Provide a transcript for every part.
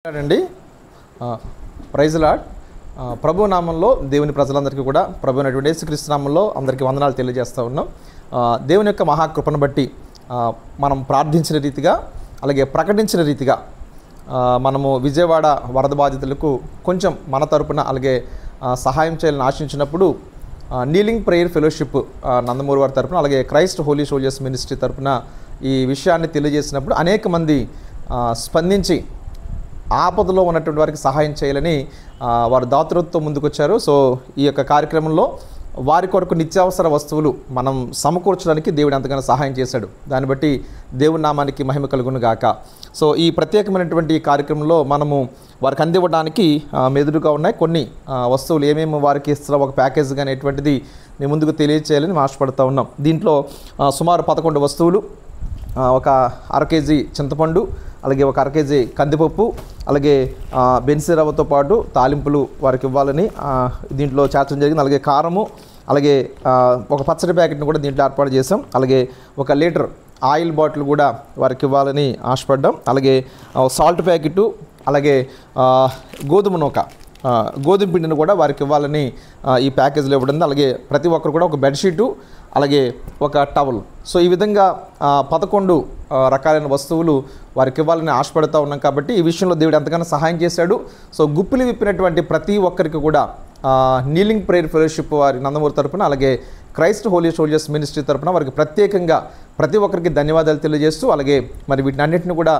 అండి praise lord. ప్రభు నామంలో దేవుని ప్రజలందరికీ కూడా ప్రభు అయినటువంటి యేసుక్రీస్తు నామంలో అందరికీ వందనాలు తెలియజేస్తూ ఉన్నాం. దేవుని యొక్క మహాకృపను బట్టి మనం ప్రార్థించిన రీతిగా అలాగే ప్రకటించిన రీతిగా మనము విజయవాడ వరద బాధితులకు కొంచెం మన తరపున అలాగే సహాయం చేయాలని ఆశించినప్పుడు నీలింగ్ ప్రేయర్ ఫెలోషిప్ నందమూరి వారి తరపున అలాగే క్రైస్ట్ హోలీ సోల్జర్స్ మినిస్ట్రీ తరపున ఈ విషయాన్ని తెలియజేసినప్పుడు అనేక మంది స్పందించి ఆపదలో ఉన్నటువంటి వారికి సహాయం చేయాలని వారు దాతృత్వం ముందుకొచ్చారు. సో ఈ యొక్క కార్యక్రమంలో వారి కొరకు నిత్యావసర వస్తువులు మనం సమకూర్చడానికి దేవుడు ఎంతగానో సహాయం చేశాడు. దాన్ని బట్టి దేవుని నామానికి మహిమ కలుగును గాక. సో ఈ ప్రత్యేకమైనటువంటి కార్యక్రమంలో మనము వారికి అందివ్వడానికి మెదుడుగా ఉన్నాయి కొన్ని వస్తువులు ఏమేమి వారికి ఇస్తారో ఒక ప్యాకేజ్ కానీ ఎటువంటిది మేము ముందుకు తెలియచేయాలని ఆశపడుతూ ఉన్నాం. దీంట్లో సుమారు 11 వస్తువులు, ఒక 1/2 కేజీ చింతపండు, అలాగే ఒక 1/2 కేజీ కందిపప్పు, అలాగే బెన్సీ రవ్వతో పాటు తాలింపులు వారికి ఇవ్వాలని దీంట్లో చేర్చడం జరిగింది. అలాగే కారము, అలాగే ఒక పచ్చడి ప్యాకెట్ని కూడా దీంట్లో ఏర్పాటు చేసాం. అలాగే 1 లీటర్ ఆయిల్ బాటిల్ కూడా వారికి ఇవ్వాలని ఆశపడ్డాం. అలాగే సాల్ట్ ప్యాకెట్, అలాగే గోధుమ పిండిని కూడా వారికి ఇవ్వాలని ఈ ప్యాకేజీలో ఇవ్వడం. అలాగే ప్రతి ఒక్కరు కూడా ఒక బెడ్షీటు, అలాగే ఒక టవల్. సో ఈ విధంగా 11 రకాలైన వస్తువులు వారికి ఇవ్వాలని ఆశపడుతూ ఉన్నాం. కాబట్టి ఈ విషయంలో దేవుడు ఎంతగానో సహాయం చేశాడు. సో గుప్పిలి విప్పినటువంటి ప్రతి ఒక్కరికి కూడా నీలింగ్ ప్రేయర్ ఫెలోషిప్ వారి నందమూరి తరపున అలాగే క్రైస్ట్ హోలీ సోల్జర్స్ మినిస్ట్రీ తరపున వారికి ప్రత్యేకంగా ప్రతి ఒక్కరికి ధన్యవాదాలు తెలియజేస్తూ అలాగే మరి వీటిని అన్నింటిని కూడా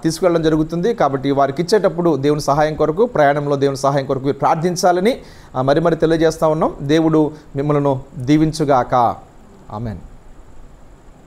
తీసుకెళ్ళడం జరుగుతుంది. కాబట్టి వారికి ఇచ్చేటప్పుడు దేవుని సహాయం కొరకు, ప్రయాణంలో దేవుని సహాయం కొరకు ప్రార్థించాలని మరి తెలియజేస్తూ ఉన్నాం. దేవుడు మిమ్మల్ని దీవించుగాక. ఆమెన్.